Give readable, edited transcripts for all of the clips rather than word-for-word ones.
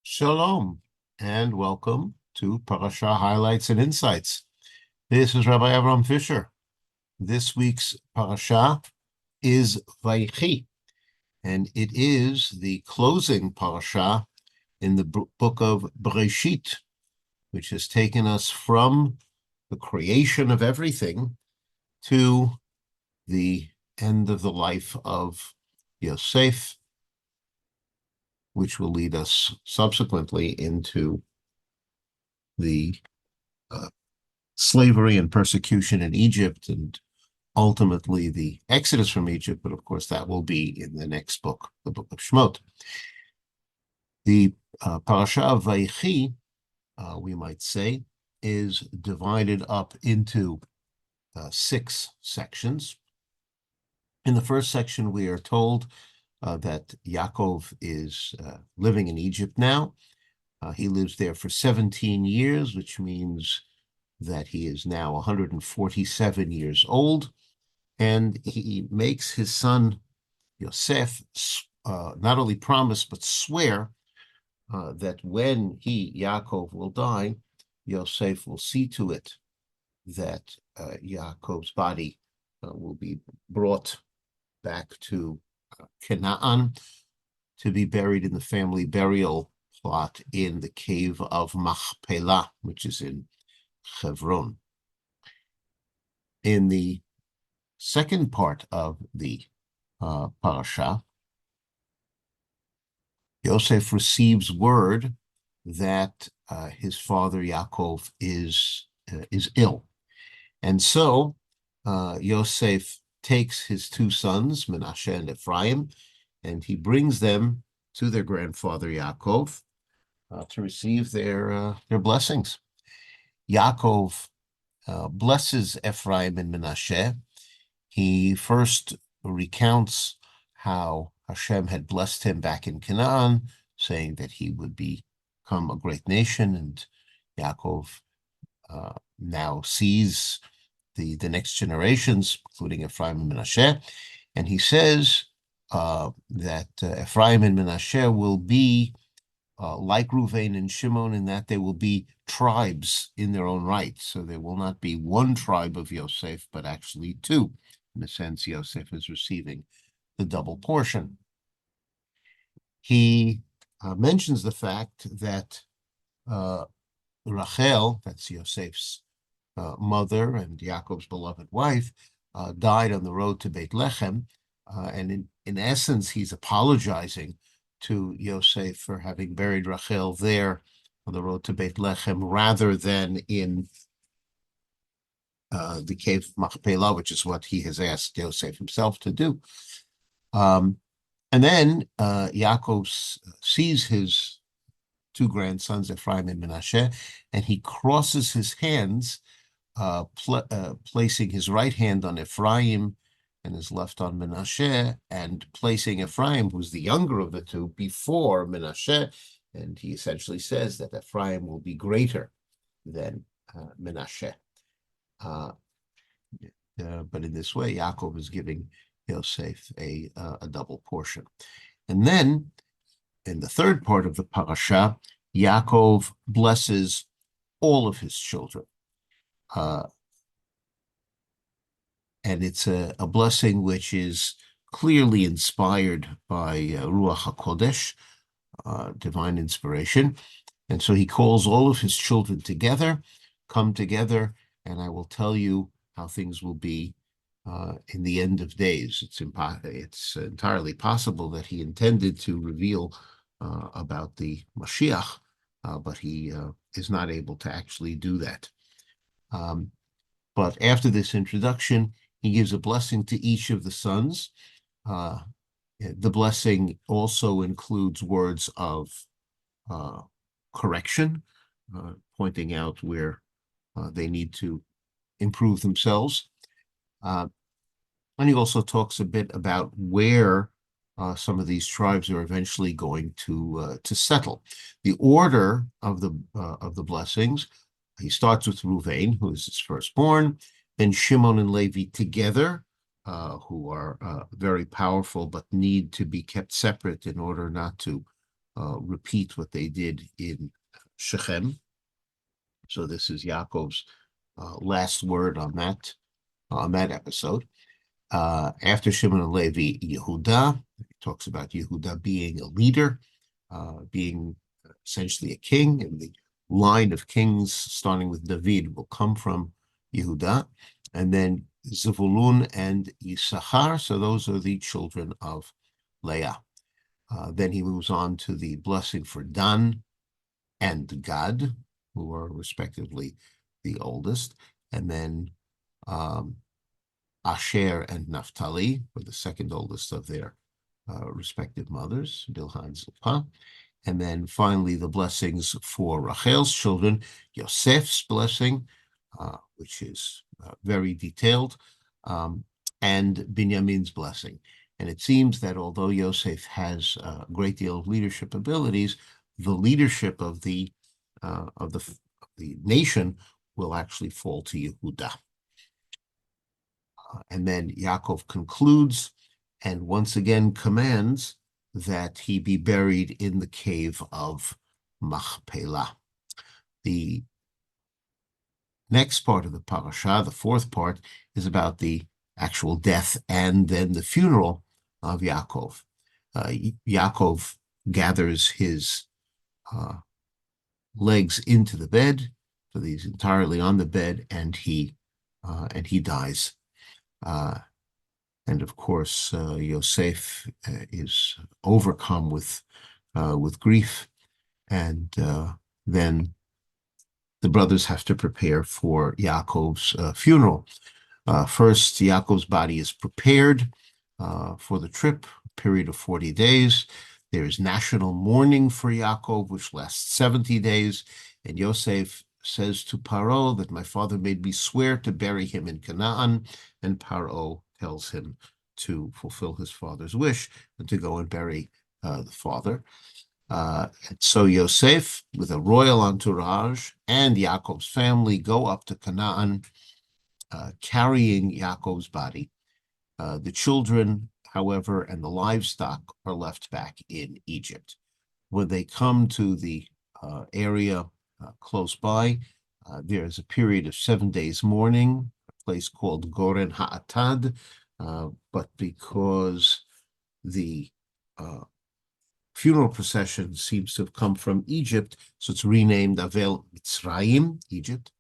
Shalom, and welcome to Parsha Highlights and Insights. This is Rabbi Fischer. This week's Parsha is Vayechi, and it is the closing Parsha in the book of Bereshit, which has taken us from the creation of everything to the end of the life of Yosef, which will lead us subsequently into the slavery and persecution in Egypt and ultimately the exodus from Egypt. But of course, that will be in the next book, the book of Shemot. The Parasha of Vayechi, we might say, is divided up into 6 sections. In the first section, we are told that Yaakov is living in Egypt now. He lives there for 17 years, which means that he is now 147 years old, and he makes his son Yosef not only promise but swear that when Yaakov, will die, Yosef will see to it that Yaakov's body will be brought back to Canaan to be buried in the family burial plot in the cave of Machpelah, which is in Hebron. In the second part of the parasha, Yosef receives word that his father Yaakov is ill, and so Yosef takes his 2 sons, Menashe and Ephraim, and he brings them to their grandfather Yaakov to receive their blessings. Yaakov blesses Ephraim and Menashe. He first recounts how Hashem had blessed him back in Canaan, saying that he would become a great nation, and Yaakov now sees the next generations, including Ephraim and Menashe, and he says that Ephraim and Menashe will be like Reuven and Shimon, in that they will be tribes in their own right. So there will not be one tribe of Yosef, but actually 2. In a sense, Yosef is receiving the double portion. He mentions the fact that Rachel, that's Yosef's mother and Yaakov's beloved wife, died on the road to Beit Lechem, and in essence, he's apologizing to Yosef for having buried Rachel there on the road to Beit Lechem rather than in the cave of Machpelah, which is what he has asked Yosef himself to do. And then Yaakov sees his 2 grandsons, Ephraim and Menashe, and he crosses his hands, placing his right hand on Ephraim and his left on Menashe, and placing Ephraim, who's the younger of the 2, before Menashe. And he essentially says that Ephraim will be greater than Menashe. But in this way, Yaakov is giving Yosef a double portion. And then, in the third part of the parasha, Yaakov blesses all of his children. And it's a blessing which is clearly inspired by Ruach HaKodesh, divine inspiration. And so he calls all of his children together, come together, and I will tell you how things will be in the end of days. It's entirely possible that he intended to reveal about the Mashiach, but he is not able to actually do that. But after this introduction, he gives a blessing to each of the sons. The blessing also includes words of correction, pointing out where they need to improve themselves. And he also talks a bit about where some of these tribes are eventually going to settle. The order of the blessings: he starts with Reuven, who is his firstborn, then Shimon and Levi together, who are very powerful but need to be kept separate in order not to repeat what they did in Shechem. So this is Yaakov's last word on that episode. After Shimon and Levi, Yehuda. He talks about Yehuda being a leader, being essentially a king, and the line of kings, starting with David, will come from Yehuda. And then Zevulun and Yisachar, so those are the children of Leah. Then he moves on to the blessing for Dan and Gad, who are respectively the oldest, and then Asher and Naphtali were the second oldest of their respective mothers, Bilhah and Zilpah. And then finally, the blessings for Rachel's children, Yosef's blessing, which is very detailed, and Binyamin's blessing. And it seems that although Yosef has a great deal of leadership abilities, the leadership of the nation will actually fall to Yehuda. And then Yaakov concludes and once again commands that he be buried in the cave of Machpelah. The next part of the parasha, the fourth part, is about the actual death and then the funeral of Yaakov. Yaakov gathers his legs into the bed, so he's entirely on the bed, and he dies. And of course, Yosef is overcome with grief, and then the brothers have to prepare for Yaakov's funeral. First, Yaakov's body is prepared for the trip, a period of 40 days. There is national mourning for Yaakov, which lasts 70 days, and Yosef says to Paro that my father made me swear to bury him in Canaan, and Paro tells him to fulfill his father's wish and to go and bury the father. And so Yosef, with a royal entourage, and Yaakov's family go up to Canaan, carrying Yaakov's body. The children, however, and the livestock are left back in Egypt. When they come to the area close by, there's a period of 7 days mourning, a place called Goren Ha'atad, but because the funeral procession seems to have come from Egypt, so it's renamed Avel Mitzrayim, Egypt.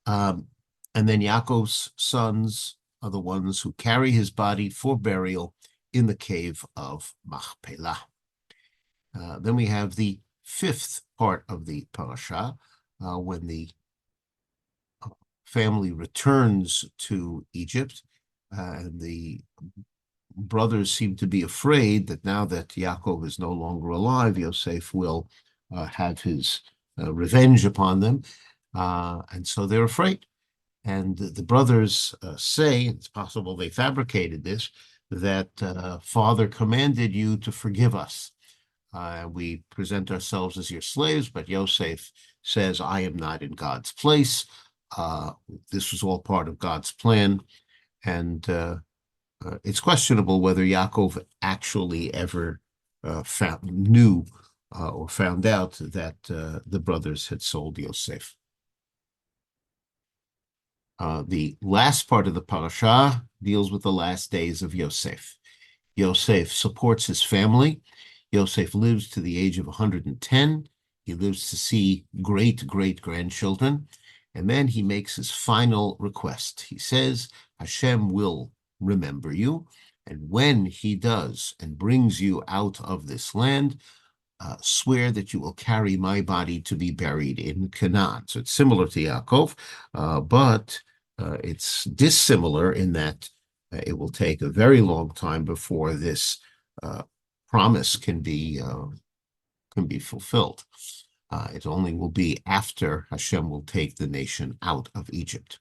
And then Yaakov's sons are the ones who carry his body for burial in the cave of Machpelah. Then we have the fifth part of the parasha, when the family returns to Egypt, and the brothers seem to be afraid that now that Yaakov is no longer alive, Yosef will have his revenge upon them, and so they're afraid. And the brothers say, it's possible they fabricated this, that Father commanded you to forgive us. We present ourselves as your slaves, but Yosef says, I am not in God's place. This was all part of God's plan. And it's questionable whether Yaakov actually ever knew or found out that the brothers had sold Yosef. The last part of the parasha deals with the last days of Yosef. Yosef supports his family. Yosef lives to the age of 110. He lives to see great-great-grandchildren. And then he makes his final request. He says, Hashem will remember you. And when he does and brings you out of this land, swear that you will carry my body to be buried in Canaan. So it's similar to Yaakov, but it's dissimilar in that it will take a very long time before this promise can be fulfilled. It only will be after Hashem will take the nation out of Egypt.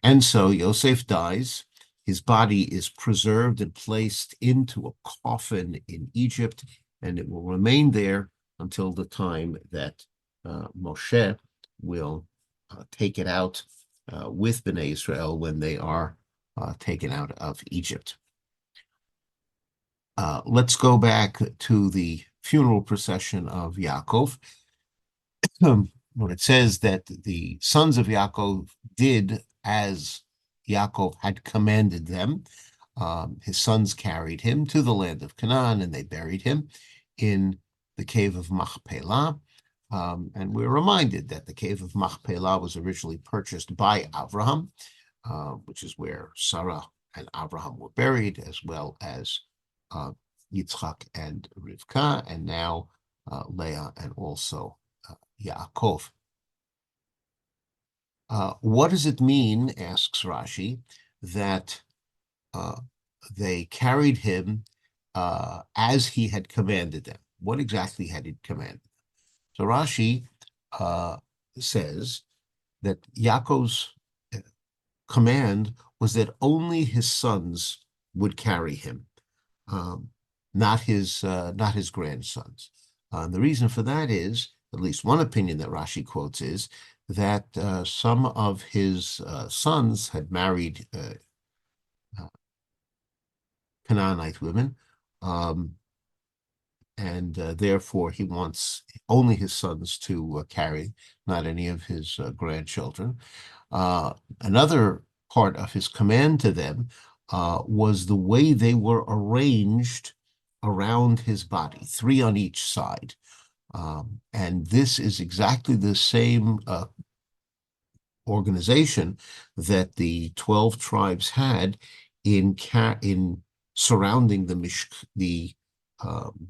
And so Yosef dies. His body is preserved and placed into a coffin in Egypt, and it will remain there until the time that Moshe will take it out with Bnei Israel when they are taken out of Egypt. Let's go back to the funeral procession of Yaakov. When it says that the sons of Yaakov did as Yaakov had commanded them, his sons carried him to the land of Canaan, and they buried him in the cave of Machpelah. And we're reminded that the cave of Machpelah was originally purchased by Avraham, which is where Sarah and Abraham were buried, as well as Yitzchak and Rivka, and now Leah and also Yaakov. What does it mean, asks Rashi, that they carried him as he had commanded them? What exactly had he commanded? So Rashi says that Yaakov's command was that only his sons would carry him, not his grandsons. The reason for that is, at least one opinion that Rashi quotes is that some of his sons had married Canaanite women, and therefore he wants only his sons to carry, not any of his grandchildren. Another part of his command to them was the way they were arranged around his body, 3 on each side. And this is exactly the same organization that the 12 tribes had in surrounding the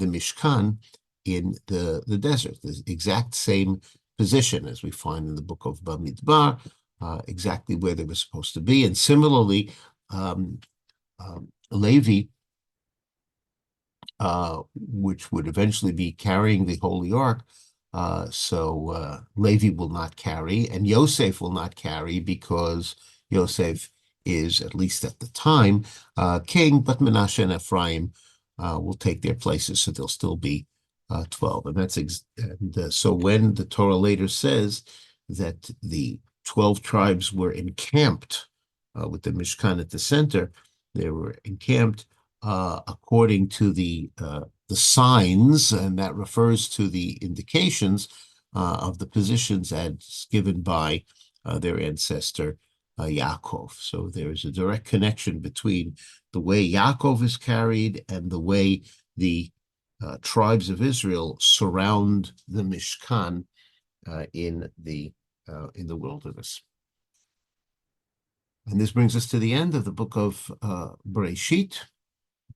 Mishkan in the desert. The exact same position as we find in the book of Bamidbar, exactly where they were supposed to be. And similarly, Levi, which would eventually be carrying the Holy Ark, so Levi will not carry, and Yosef will not carry, because Yosef is, at least at the time, king, but Menashe and Ephraim will take their places, so there'll still be 12. And that's so when the Torah later says that the 12 tribes were encamped with the Mishkan at the center, they were encamped according to the signs, and that refers to the indications of the positions as given by their ancestor Yaakov. So there is a direct connection between the way Yaakov is carried and the way the tribes of Israel surround the Mishkan in the wilderness. And this brings us to the end of the book of Bereshit,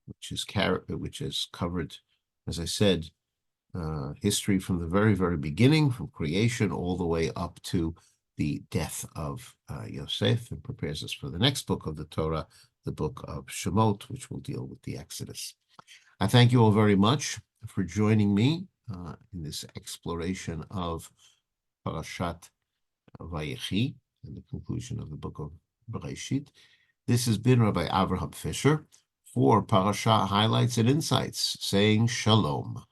which is covered, as I said, history from the very, very beginning, from creation all the way up to the death of Yosef, and prepares us for the next book of the Torah, the book of Shemot, which will deal with the Exodus. I thank you all very much for joining me in this exploration of Parashat Vayechi and the conclusion of the book of Bereshit. This has been Rabbi Avraham Fischer for Parsha Highlights and Insights, saying Shalom.